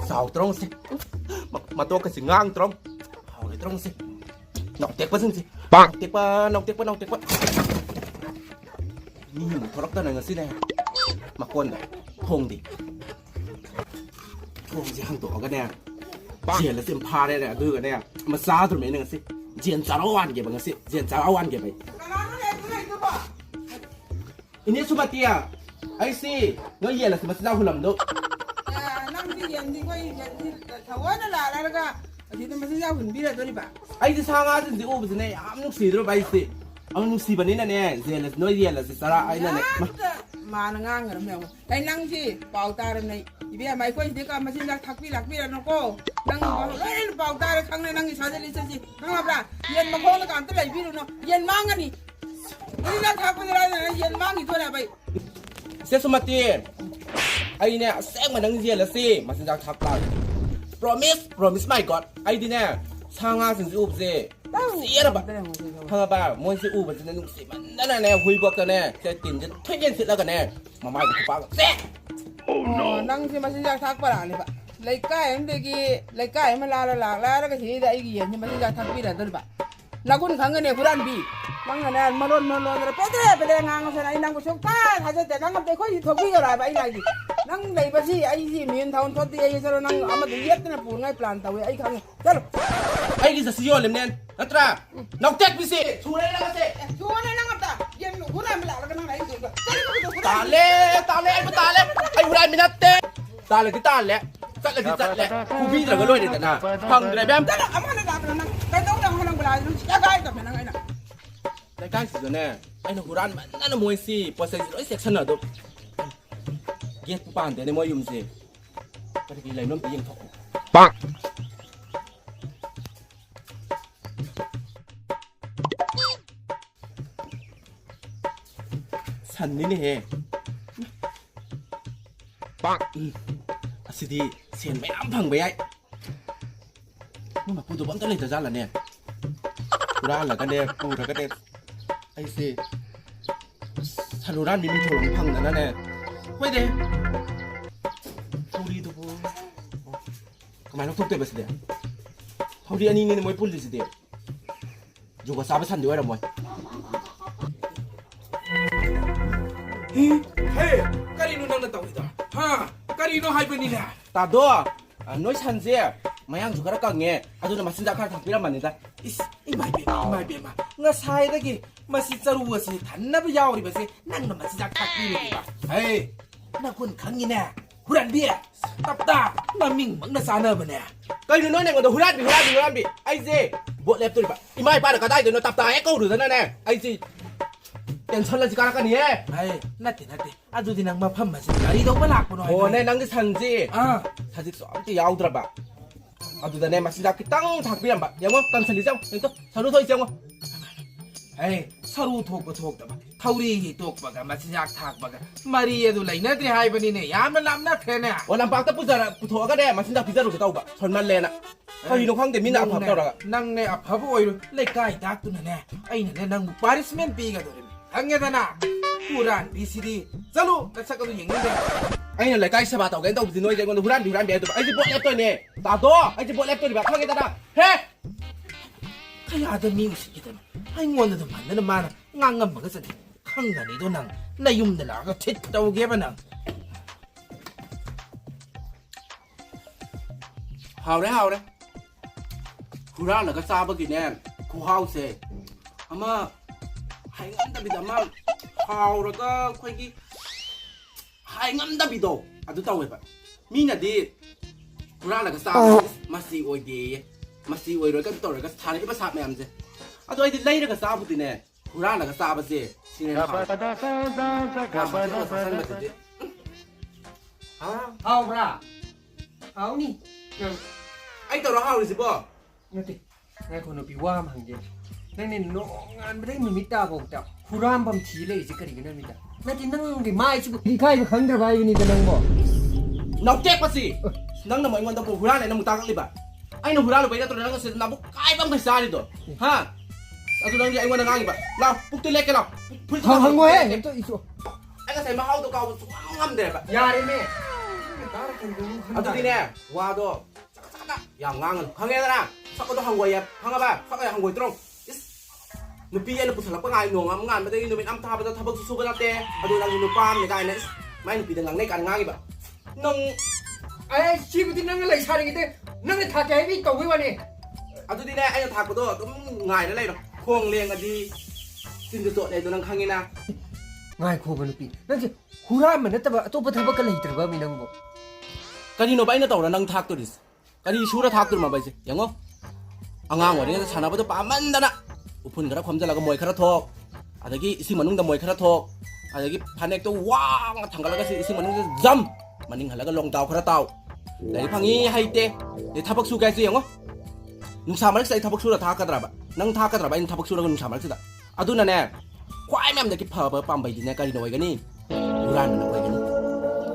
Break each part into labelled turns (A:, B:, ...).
A: สาวตรงสิมาตัวกันสิง้างตรงเอาเลยตรงสินอกเต็กปะซึ่งสิปังเต็กปะนอกเต็กปะนอกเต็กปะนี่ทรกตัวไหนกันสิแน่มาคนพงดิพงสิหังตัวกันแน่เจียนแล้วสิมพาได้เนี่ยคือกันแน่มาซาตัวไหนนึงสิเจียนจาราวันเก็บบังสิเจียนจาราวันเก็บไปอันนี้สุมาเตียไอซีเงยเย็นแล้วสิมาซาหุ่นลำดุ
B: นั่งที่เย็นที่ก็ที่ถาวรนั่นแหละแล้วก็ที่นั่นมันจะหุ่นบีเลยตัวนี้ป่ะ
A: ไอ้ที่ช่างอาจจะอู้ไปสิเนี่ยอ้ามนุกสีตัวไปสิอ้ามนุกสีแบบนี้นั่นเนี่ยเย็นแล้วน้อยเย็นแล้วสิสาระไอ้นั่นเนี่ย
B: มานั่งงานกันแล้วไอ้นั่งที่เป่าตาเลยนี่อีเบี้ยไม่ค่อยที่ก็มาสิจากทักพี่หลักพี่แล้วน้องก็นั่งเอ้ยเป่าตาครั้งนี้นั่งอีสานจะลิซซี่ข้างหลังป่ะเย็นมาโค้งแล้วกันตัวไหนพี่รู้เนาะเย็นมากกันนี่นี่นั่งทักไปอะไรเนี่ยเย็นมากอีกตัวไหนไป
A: เสียสมาธิไอ้เนี่ยแซงมานั่งเย็นแล้วสิมาสิจากทักตา promise my god ไอ้ที่เนี่ยช่างอาสิสิอู้ไปสิเสียระบาดทางบ้านมวยสิอู้ไปสินุกสิมันนั่นแน่หุยบอกกันแน่จะกินจะทุ่งเย็นสิแล้วกันแน่มาไม่กับป้าเสีย
B: นั่งที่มาสิจากทักป่ะนี่ป่ะเลยใกล้มันเด็กเลยใกล้มันลาแล้วก็ทีได้อีกเย็นที่มาสิจากทักพี่แล้วตัวนี้ป่ะนักคุณขังกันเนี่ยคุณรันบีนั่งกันเนี่ยมาล้นแล้วไปเลยงานกันไอ้นั่งก็ชกป้าถ้าจะแต่นั่งกับใจค่อยถกพี่อะไรไปไอ้ไรดินั่งในภาษีไอ้ที่มีนทาวน์ทอดที่ไอ้สารนั่งอามาดูเย็ดเนี่ยปูนไงปลานตะเวไอ้ขังจ้า
A: ไอ้ที่จะสิโยนเลยเนี่ยนัตราน้องเจ็กพิเศษชูเลยนะสิ
B: ชูเลยนั่งกับตาเย็นคุณรันไม่หลับแล้วก็นั่งไหนสิ
A: ตาเล่ไอ้ตาเล่ไอ้ผู้ใดไม่นัดเตะตาเลยที่ตาเละจัดเลยที่จัดเละผู้พี่เราก็รวยเด็ดนะพังเลยแบม
B: จ้าอามาเลยหลับแล้วนั่งไปต้องนั่งให้นั่งเวลาจะได้กับนั่งไอ้น่ะ
A: ได้ใกล้สุดแล้วแน่ไอ้หนุ่มผู้รันมันนั่นมวยสิพอเสร็จร้อยเสกชนะตัวเกียร์ผู้ป่านเดี๋ยวในมวยยุ่มสิก็จะกินอะไรน้ำตียังถกปังฉันนี่นี่เฮปังสิดีเสียนไม่อ้ำพังไปไอ้มึงมาพูดตัวบ้านกันเลยจะจ้าละเนี่ยผู้รันเหรอกันเดียพูดกันเดียไอ้สิฉันรู้ร้านมีมันโฉมพังนั่นแน่เว้ยเด้ทูดีตัวพูทำไมต้องทุบเตะไปสิเดียเขาดีอันนี้นี่มวยปุ่นสิเดียอยู่กับสาวไปฉันด้วยหรอมวยเฮ้การีโน่นั่งนั่งต่ออีกต่อฮะการีโน่ให้เป็นนี่แหละตาดัวน้อยฉันเสียมายังจุกระกังเงี้ยอาจจะมาสินจากการทำพิรามันนี่จ้ะอีไม่เป็นมางั้นใช่ตะกี้มาสิจะรู้ว่าสิทันนับยาวหรือไม่สินั่งนมาสิจากทักพี่เลยป่ะเฮ้ยนักคนขังยี่แน่หุ่นเบี้ยตับตามามิ่งมันน่าสานเนอร์มันเนี่ยก็อยู่น้อยเนี่ยก็หุ่นบีไอ้สิบวชเล็บตัวนี้ป่ะอีไม่ป้าเด็กก็ได้ตัวนี้ตับตาเอ็กโก้หรือนั่นแน่ไอ้สิเต็มชั้นเลยสิการกันเนี่ย
B: เฮ้ยนัดดิอาดูที่นั่งมาพัมมาสิการีต้องมาหลักมาหน่อย
A: โอ้เนี่ยนั่งที่ชั้นสิชั้นที่สองที่ยาวตระบะอาดูแต่เนี่ยมาสิจากตั้งทักพี่ลำบากยังว่าตั้งชั้นที่สองยังต้องชั้นรู้ตัวอีกยังวะเฮ้ยสรุปถูกแต่บ้าเท่ารีถูกบ้ากันมาสิจากทักบ้ากันมารีดูเลยนั่นที่ให้ปนี่เนี่ยยามมันลำนักแค่เนี่ยวันลำบากแต่ปุ๊บจะปุ๊บโถก็ได้มาสิจากพิจารณาตัวบ้าชนมันเลยนะเขาอยู่ตรงข้างเดี๋ยวมีน้ำผับเท่าไหร่
B: นั่งในอับพับโอ้ยเลยใกล้ดักตัวนั่นแน่ไอ้เนี่ยนั่งปาริสเมนปีกันตัวนี้อันเงี้ยนะผู้รันดีซีดีสรุปแต่สักก็ตัวอย่างนี้เลย
A: ไอ้เนี่ยเลยใกล้สบายตัวกันต้องสิน้อยใจกันผู้รันเบียร์ตัวไอ้ที่บวชเล็บตัวเนี่ยตาโตไอ้ที่บวชเล็บตัวแบบข้างเงี้ยนะเฮ้
B: ใครอาจจะมีสิ่งที่ไอ้งวนนั่นมันนั่นมันงางมันก็สิข้างกันนี่ตัวนั่งในยุ่มนั่นแหละก็ทิศตัวเก็บนั่ง
A: หาวเลยผู้รันเลยก็ทราบว่ากี่แน่คู่หาวเซ่อามาให้งั้นแต่บิดามาหาวแล้วก็ค่อยกี่ให้งั้นแต่บิดาอะดูตัวเว็บมีน่ะดีผู้รันเลยก็ทราบมาซีโอดีมาซีโอแล้วก็ตัวแล้วก็ฐานที่ภาษาแม่มเซ่อะตัวไอ้ที่เล่ย์เลยก็ทราบพูดเนี่ยผู้รันเลยก็ทราบว่าเซ่สิ่งนี้
B: เอาละเอานี่
A: ไอ้ตัวเราหาวหรือสิบ่
B: นี่ติไอ้คนเอาไปว่ามันเดียวนั่นนี่น้องงานไม่ได้มีมิตรบอกแต่ผู้ร่ำบำทีเลยสิกระดิ่งนั่นมิตรนั่นที่นั่งที่ไม้ชิบุที่ใครไปขังจะไปอยู่นี่จะนั่งบ่
A: น้องแจ็คมาสินั่งน้ำมันตะปูผู้ร่างไหนน้ำมุตากลิบะไอ้น้องผู้ร่างเราไปนั่งตัวนั่งก็เสร็จน้ำบุกใครบ้างไปซาดิตัวฮะเอาตัวนั่งที่ไอ้วันนั่งอีกบะเราปุ๊กตัวเล็กกันเรา
B: ทางเว้ยเห็นตัวอีกตัว
A: anh có thấy mà hao tụi cậu ngâm đẹp ạ
C: อย่าเลยแม่ตากันดู
A: à tụi đi nè qua đó 야 ngang 항해다나 사고도 한 거야 항아봐 사고야 한 거야 들어 nó pi nó phụ thuộc ngay ngồi ngàn mà đây nó bên âm tháp nó tháp bức su bên âm tê à tôi đang nó pam này cái này mấy nó pi đang ngay càng ngang vậy nông
C: ไอ้ชีวิตนั่งอะไรชาดิกิเตนั่งในท่าแกนี่ตัววิวนี่
A: à tôi đi nè anh tháp của tôi cũng ngài nó đây rồi khuôn liền cái gì xin được tội này tôi đang khăng nghe na
C: ง่ายโคบันปีนั่นสิฮูรามันนั่นแต่ว่าตัวปฐมกันเลยแต่ว่ามีนังบ่
A: cái gì nó bay nó tàu là năng tháp tôi đi cái gì chú nó tháp tôi mà bây giờ giống không anh ngang rồi đấy sản phẩm tôi bám ăn đó nè 오픈 그라 검자라고 뭐에 카라톡 아저기 이승만웅 다 뭐에 카라톡 아저기 판액 또왕 당갈라가서 이승만웅 잠 만닝 할라가 롱다우 카라타우 내 방이 하이때 내 타박수 가지 영어 능사말 사이 타박수라 다 가더라바 능 다 가더라바 인 타박수라 능사말 쓰다 아두나네 과이맘 내기 퍼버 빰바이디네 까리 너이가니 우라는 너이가니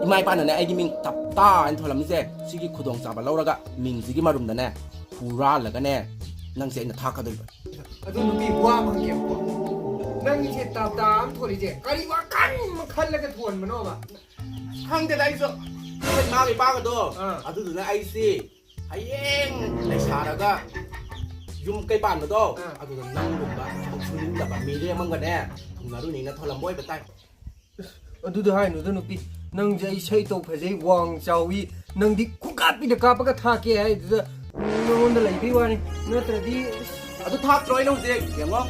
A: 이마이 빠는 내 아이기 밍 답다 안 털람세 시기 구동 잡아 라우라가 밍지기 마룸다네 부라라가네 낭세 인 타카들
C: อะตัวนุ่มปีบัวมันเก็บบ่นั่งอีเทตามตามทวนอีเจกะลีว่ากันมันคันแล้วก็ทวนมันออกอ่ะ
A: 한대 다 있어. 마음이 빠거든. 아들도 내 아이씨. 아이행. 내 사라가 юмcây bàn nữa đâu. 아들도 năng cùng bà. 주는 다 미래 뭔가 내. 동나루 니가 털람 뭐해 봤다.
C: อะตัวให้หนูตัวนุ่มปีนั่งใจใช้ตัวเพจวางเจ้าวีนั่งดิคุกาปีตะกาปะกะทาเกให้ตัวนู่นนั่นเลยพี่ว่านี่นั่นแต่ดี
A: 아들 탑 들어이 놓지. 영어.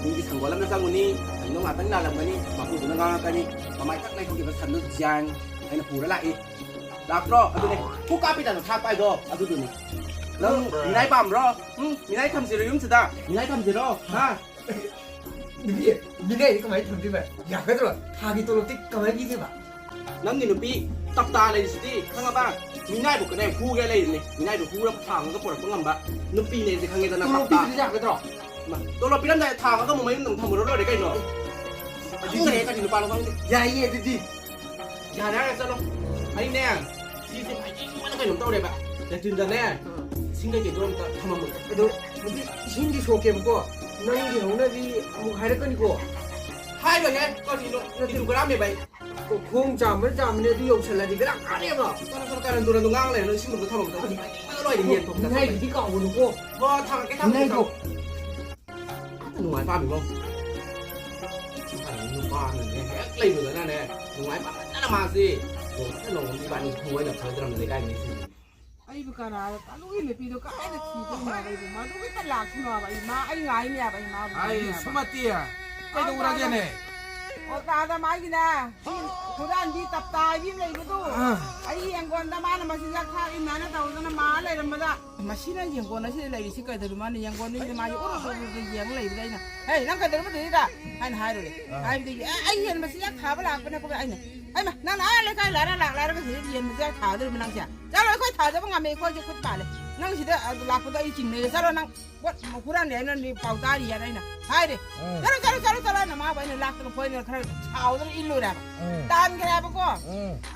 A: 니기 상관하면 상문이. 너 같은 날 남거니. 막고 누나 가까니. 마마이 딱 내고 기분 산도 장. 아니 부르 라이. 라프로 아들네. 코카피다는 탑 빠이도 아들도니. 너 미나이 밤로. 응? 미나이 탐지로 юм스다. 미나이 탐지로. 하.
C: นี่มีได้ก็ไม่ทำได้แบบอยากให้ตลอดทากีตัวลติก็ไม่ดีใช่ป่ะ
A: 남니 눈빛 딱다 레이스디 강아봐 미나이도 그냥 후게 레이네 미나이도 후라 탕가 보라 뻥안 봐 눈빛 내지 강에다 나
C: ตัวลติ
A: 딱다
C: ที่อยากให้ตลอด
A: 또로 삐란다 탕가 뭐 많이 놈 탐으로 그래 가이노 아주네 까지 빠로 방데
C: ยายเย่ดี
A: 야나 했어로 아니 내 시시 많은 거 놈도 그래 봐 내가 진짜네 생각이 좀 탐한 거
C: ไอ้ตัวมันที่ชินที่โชว์เกมก็นั่งอยู่นั่นที่มุกหายแล้วก็นี่ก็
A: hai rồi nhé con thì nó thì có làm gì vậy
C: ก็คงจำมันจำเนี่ยที่ยกเฉลยดีก็ได้อะไรบ้าง
A: con cái đồ ngang này nó xin một cái thằng một cái nó nói để nghiền thuộc
C: ให้ที่เก่าหนูก็
A: vô thằng cái thằng
C: ให้ก็
A: thằng ngoài pha mình không thằng pha mình nghe lấy được cái này ngoài pha nó là mà gì rồi cái lồng đi bạn thu ấy là thời gian này cái gì
B: ai bu kana ta lu ile pi do ka ai na thi ko ma ba bu ma du ka la khu ma ba ma ai ngai ne ba ma bu
D: ai sumatia kai do ura gene
B: o ta da mai gina kuran di tap ta yim le bu du ai yang gon da ma na ma sin jak tha in na na ta na ma le ram da ma sin na yang gon na sin le si ka da ma ni yang gon ni ma yu ro ro ro yang le bu dai na hey nang ka da ma di da ai hai ro le ai bi ai yen ma sin jak tha ba la ba na ko ai na ai ma na le kai la ka si yen ma jak tha da ma nang sia ja lo kai tha da ba nga me ko ju kut ba le nang si da la ko da i ching ne sa ro nang wat ma kuran ne na ni pau ta ri ya dai na hai de jara na ma ba ni lak to ko ni khra chao da i lu da tan ga ba ko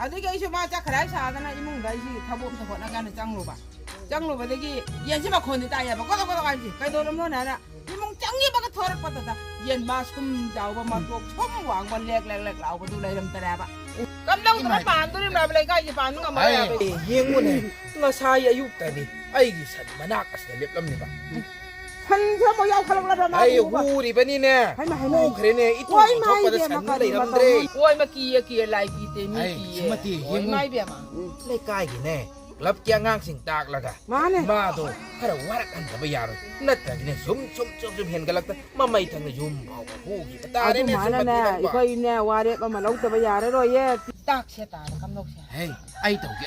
B: a de ge shi ma ja khra sa da na i mung dai si tha bo ta ko na ga na chang lu ba de gi yen si ma ko ni ta ya ba ko da ga ji kai do ram no na na i mung chang ni ba ka thor pa ta yen ma sum jao ba ma to chom wang ban lek lau ba du lai ram ta da ba kam dau ta pan tu rim na ba lai ga ji pan ga ma ya ba
D: เฮียงมุ่นnga saiอายุแต่นี่ไอ้กิสันมานักอัสเล็บลำนี่ปะ
B: han sa mo yaw khalang la ma
D: ไอ้หูดิปะนี่เนี่ย
B: hai ma
D: หูเครเนอีตัวชอบประชันเลยลำเดร
B: oi ma ki lai ki te mi
D: ไอ้
B: ki
D: สมาธิเฮียง
B: mai bia ma
D: เลยใกล้กี่แน่รับเกียงางสิ่งตากละกะ
B: ma ne
D: มาตัวถ้าเราวัดกันกับยาเลยนัดแต่เนี่ยสมเห็นกันลักแต่มาไม่ทันยุ่มเอาหูกี่ตา
B: a
D: ได้
B: du
D: เนี่ย
B: ma
D: ส
B: na
D: มาธิ
B: na
D: กัน
B: i
D: กว่า
B: khoi ne wa de ba ma lau ta ba ya re ro ye tak se ta kam nok se
D: เฮ้ยไอ้เต่ากี่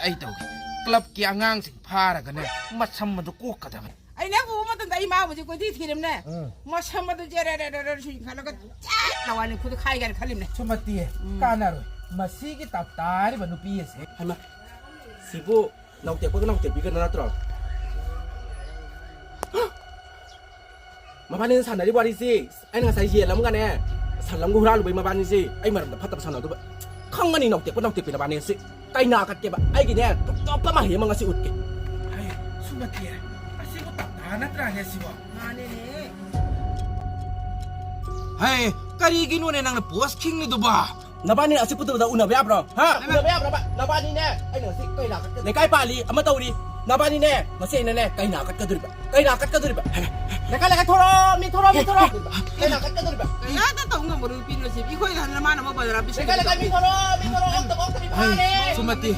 D: กลับเกียงางสิ่งพาระกันเนี่ยมาทำมันตะกุกกันทำไม
B: ai ne bu ma ta dai ma bu ji ko ti thirim ne ma sam ma tu je re shu khala ka cha la wa ni khu khai ga khalim ne
D: สมาธิการอะไรมาซีกิตับตาดิบนุปีเส
A: 하마 시부 나올 때 보다 나올 때 비가 나더라 마반은 산나리 버리지 아이가 사이에 남가네 산람고 후라로 왜 마반이지 아이 말은 파탑 산나도 康만이 나올 때 보다 나올 때 비나 바네지 까이나 같게 봐 아이기네 똑똑만 해 망가시 웃게
D: ไอ้สมาธิอาซีกิตับตานัดอะไรสิวะ
B: ma ne ne
D: เฮ้ยการีกินวันนี้นางโพสคิงนี่ดูบ้า
A: นาบ้านนี่อาศัยปุ๊บตัวอุณหภูมิแบบฮะอุณหภูมิแบบนาบ้านนี่แน่ไอ้หนูสิไก่หนักในไก่ปาลีอามาตัวดีนาบ้านนี่แน่มาเสียแน่ไก่หนักกัดกระดุบไก่หนักกัดกระดุบแล้วก็ทอรมีทอรไก่หนักกัดกระดุบ
B: Ya ta tong ngam ru pin no si bi khoi han ma na ma ba ra bi.
A: แล้วก็มีทอรออกตัวมีพาเลย
D: Sumati.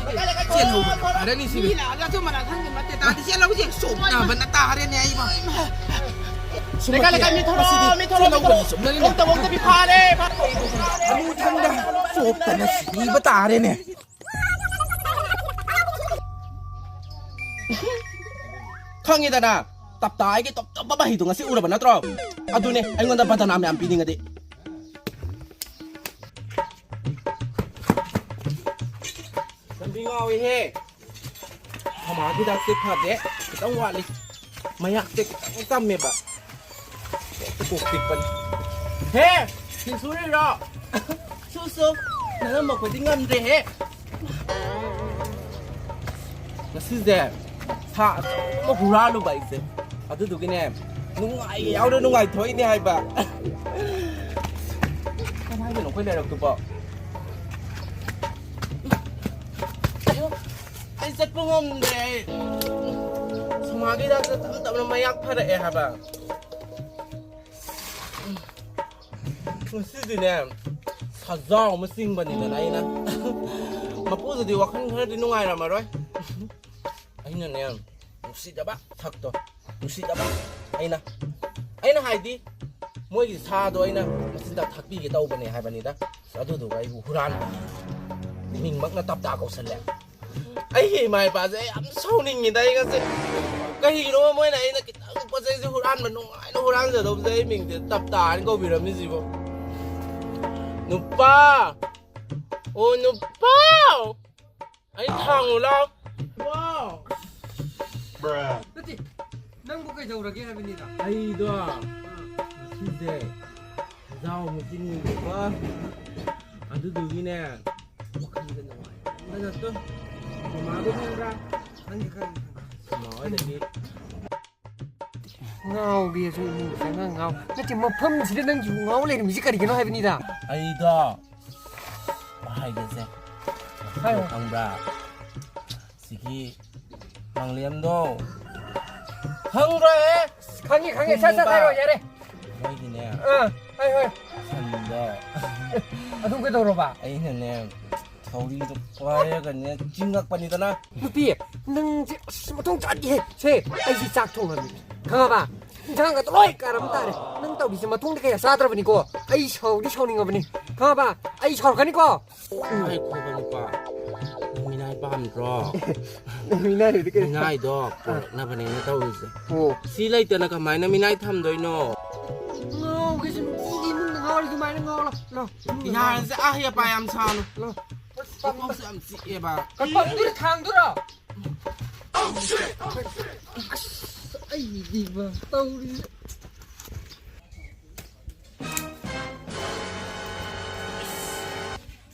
D: Sian ho. Ada ni sini.
B: Ni la ga tu ma ra thang ma te ta ti sia la bu si so na ba na ta ha re ne ai ba.
A: แล้วก็มีทอรออกตัวมีพาเลยพาตัว
D: Amu tanda. Sop tanda si bata are ne.
A: ข้างนี้แต่น่ะตับตายกี่ตับบ้าหิตรงนั้นสิอุระบันนัดรออะดูเนี่ยไอ้เงินตาพัฒนาไม่อันปีนึงกันดิฉันพี่งอไว้เฮ้พอมาที่ดักสิผัดเด็กต้องว่าเลยไม่อยากเด็กต้องจำเมียบะจะปลุกติดปันเฮ้กินซูได้หรอสู้ๆนั่นมาคนที่เงินเด้เฮ้มาซื้อเด็กถ้ามาพูดอะไรไปสิอาดูดูกันเนี่ยนุ่งไอ้เอาเรื่องนุ่งไอ้ถอยเนี่ยไอ้บ้าทำไมเป็นหนุ่มคนเดียวตัวบ่ไอ้สัตว์พวกมันเนี่ยสมาธิได้แต่มันไม่อยากพาได้ไอ้บ้ามันซื้อเนี่ยข้าจ้องมันสิ่งบันนี่นะไอ้นะมาพูดสิว่าขั้นขั้นที่นุ่งไอ้เรามาด้วยไอ้เนี่ย Musida ba thakto musida ba aina haidi moi gi sa do aina musida thakbi ge tau bane hai bani da sadu do gai huran ming mak na tap ta ko san le ai hi mai ba je am sau ning ni dai ga se ka hi no moi na aina ki ta ko se huran man no ai no huran je do je ming de tap ta ni ko bi ram ni si bo nu pa o nu pa ai thang lo wow
C: 그렇지. 난 뭐가 저러게 하빈이다.
A: 아이도 진짜 자오 무진이 봐 아주 두기네 wakanda na wai na to kumado ngra nói đi
C: ngao bia rồi mình phải ngao nó chỉ một phâm chỉ đang dùng ngao lên mình chỉ cần cái nó 하빈이다.
A: 아이도 hai cái gì thằng bà 시기 방리엠도 흥래
C: 강해 살살해요 얘네.
A: 뭐이네
C: 아이
A: 산다
C: 아 누구 들어봐.
A: 아이네 서울이도 과야 그냥 징각반이잖아
C: 누비 능 통 짜게 세 아이지 짝통은 가봐 이상한 거 또이 까람 따래 능 또 미스 뭐 통리가 싸들어 보니고 아이 서울이 서울인 거 보니 가봐 아이 서울 가니까
A: 아이고 보니까 미나이 밤으로
C: 미나리 이렇게
A: 미나이도 나 보내는 떠오르지
C: 오
A: 실례 때나 가만히 미나이 탐도이노
C: ngao cái gì đi ngao đi mày nó ngao lo
A: 야 이제 아야 바얌 차노
C: lo
A: 꼭 쌈 찌에 봐
C: cái bông đi thang nữa ai gì mà tao đi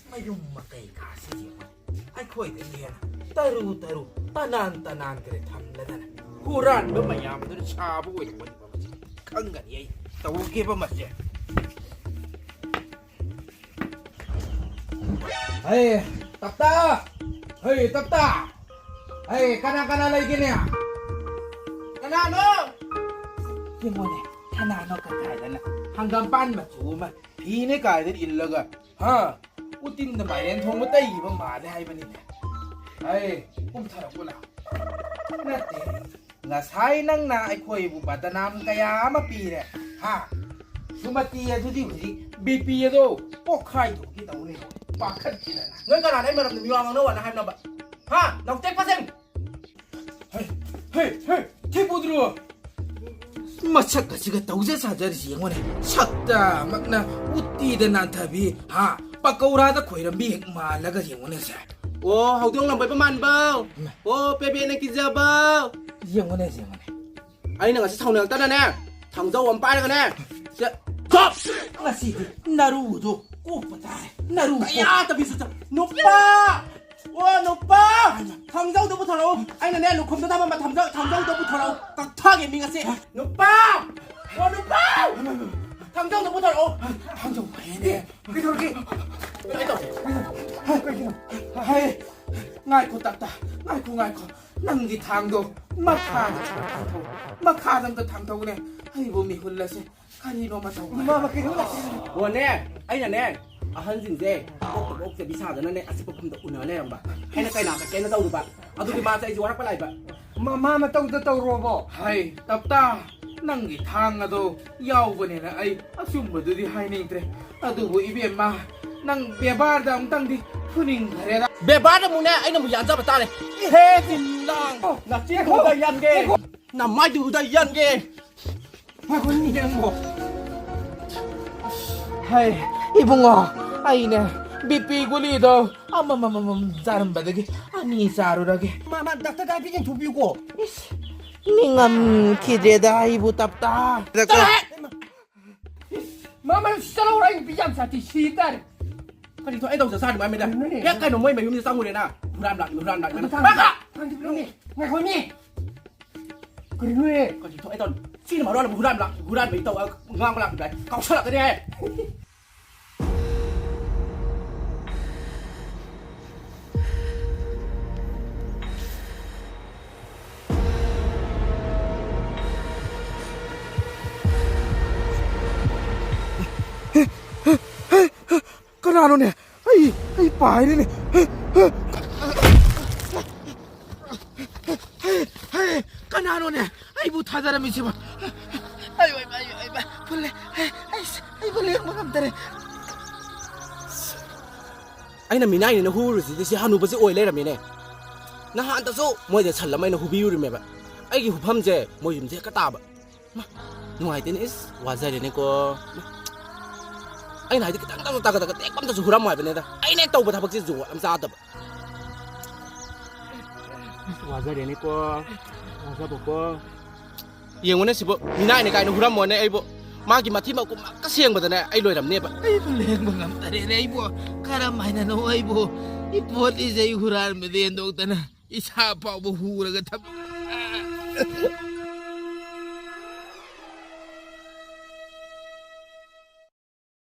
A: ไม่ยุ่งมาไกลขาสิไอ้ข่อยเรียนตารูตานานก็ได้ทำแล้วนะผู้ร้านเมื่อมายามมันจะชาบุ้ยวันประมาณข้างกันยัยแต่ว่าเก็บมาเจ้เฮ้ยตับตาเฮ้ยตับตาเฮ้ยkanaอะไรกินเนี่ยkanaโน่ยังไงเนี่ยkanaโน่ก็ไก่แล้วนะหังกำปั้นมาจูมาพี่เนี่ยไก่ได้อินแล้วก็ฮะอุตินทำไมเรียนทงมาได้ยี่บ้างมาได้ให้มันนี่เฮ้ยผมถ่ายกูละนั่นเองง่าใช้นั่งนาไอ้ข่อยบุบัตนามกายามาปีเนี่ยฮะสุมาตีอะทุกทีวันนี้บีปีอะดูพวกใครถูกที่ตัวนี้ปากขัดกินนะเงินขนาดไหนมารับมีวางมั้งโน่นะให้มาแบบฮะน้องเจ๊กเปอร์เซ็นต์เฮ้ยที่พูดรู้มาชักกะชิกะตัวเจ้าสาวจะเสียงวะเนี่ยชักตามักนะอุตีเดินนันทบีฮะปากกูราตะข่อยรำบีเฮกมาแล้วก็เสียงวะเนี่ยใช่โอ้เขาต้องลงไปประมาณเบาโอ้เป๊ะๆนักกินจะเบาเสียงวะเนี่ยไอ้หนึ่งอ่ะจะทำเนื้อตั้งแต่เนี่ยทำเจ้าวันไปแล้วกันเนี่ยจะจบน่าสินารูโดกูปะตายนารูไอ้ยาตะบิสุดนุปป้าโอ้นุปป้าทำเจ้าตัวผู้ทรมไอ้นั่นเนี่ยลูกคมจะทำมันมาทำเจ้าตัวผู้ทรมตักท่าเก็บมีกันสินุปป้าโอ้นุปป้าทำเจ้าตัวผู้ทรมทำเจ้าไปเนี่ย
C: 그게 저렇게
A: ไอ้ต่อเฮ้ยง่ายคนตัดตาง่ายคนนั่งที่ทางดูมาฆ่าตั้งแต่ทางตรงเนี่ยให้บุมีคนละสิข้านี่น้องมาทำ
C: มากินอะไร
A: วันนี้ไอ้เนี่ยเนี่ยอาหารสิ่งเจ้โอ๊กจะพิชาแต่นั่นเนี่ยอาจจะเป็นคนตะอุ่นเนื้อแน่หรือเปล่าให้นักไก่หนักกับแกนั่นเต้าดูป่ะเอาดูดิมาใส่จีวรไปไรป่ะ
C: มาต้องโรบอ
A: ให้ตับตานั่งที่ทางอะดูยาวกว่านี้นะไอ้อาซุ่มมาดูดิให้นิ่งเตะอะดูบุอีเบียมานั่งเบียบ้าดำตั้งดิผู้นิ่งอะไรนะเบียบ้าดำมึงเนี่ยไอ้น้ำมันยันจับตาเลยเฮ้จินดังนักเจี๊ยบดูได้ยันเกน้ำไม่ดูได้ยันเก
C: มาคนนี้ยังบอก
A: ให้อีบุงอ๋อไอ้เนี่ยบีปีกุลีโตมาจารย์บัดกี้อันนี้จารุดกี้
C: มาดักตาได้พี่ยังถูกอยู่กู
A: นี่งำคิดได้บุตับตา
C: มาสโลว์ไรพี่ยังสัตย์ชีตาร์
A: ก็ที่ตัวไอ้ต้องจะสร้างมันไม่ได้แค่ใครหนุ่มไม่มีสร้างมือเลยนะรามหลักบ้าค่ะ
C: ทางที่ตรงนี้ไงคนนี้กรีนุ่ย
A: ก็ที่ตัวไอ้ต้นซีนมาด้วยแล้วรามหลักไม่ต้องเอางางหลักได้เขาฉลาดกันแน่ ก็นานแล้วเนี่ยไอ้ป่ายนี่เนี่ยก็นานแล้วเนี่ยไอ้บุตรดารามิชิบะไอ้เพื่อนไอ้เพื่อนเลี้ยงมาทำแต่ไอ้น่ะมีนายเนี่ยนะฮูรุสิที่สิฮานุปัสสิโอยเลยนะมีเนี่ยนะฮะอันตะสู้มวยจะฉันละไม่นะฮูบิวริเมบะไอ้กี่ฮูพัมเจมวยยุ่มเจก็ตาบะมาหน่วยเทนนิสว่าใจเนี่ยก็ไอ้ไหนที่ตั้งตากเตะปั๊มจะสู้รำมวยเป็นเนี่ยไอ้เนี่ยโตไปทำบักซิจูอันซาตับว่าใจเนี่ยก็ว่าใจบอกว่ายังวันนี้สิบมีนายในกายนุ่งรำมวยเนี่ยไอ้บ่มากี่มาที่มากูมาก็เสียงแบบนั้นไอ้รวยดำเนี่ยปะ
D: Ay, pulang mga tari na ibo. Karamay na no ay ibo. Ipot isa yung hural mo din, doktor na. Isa pa buhura ka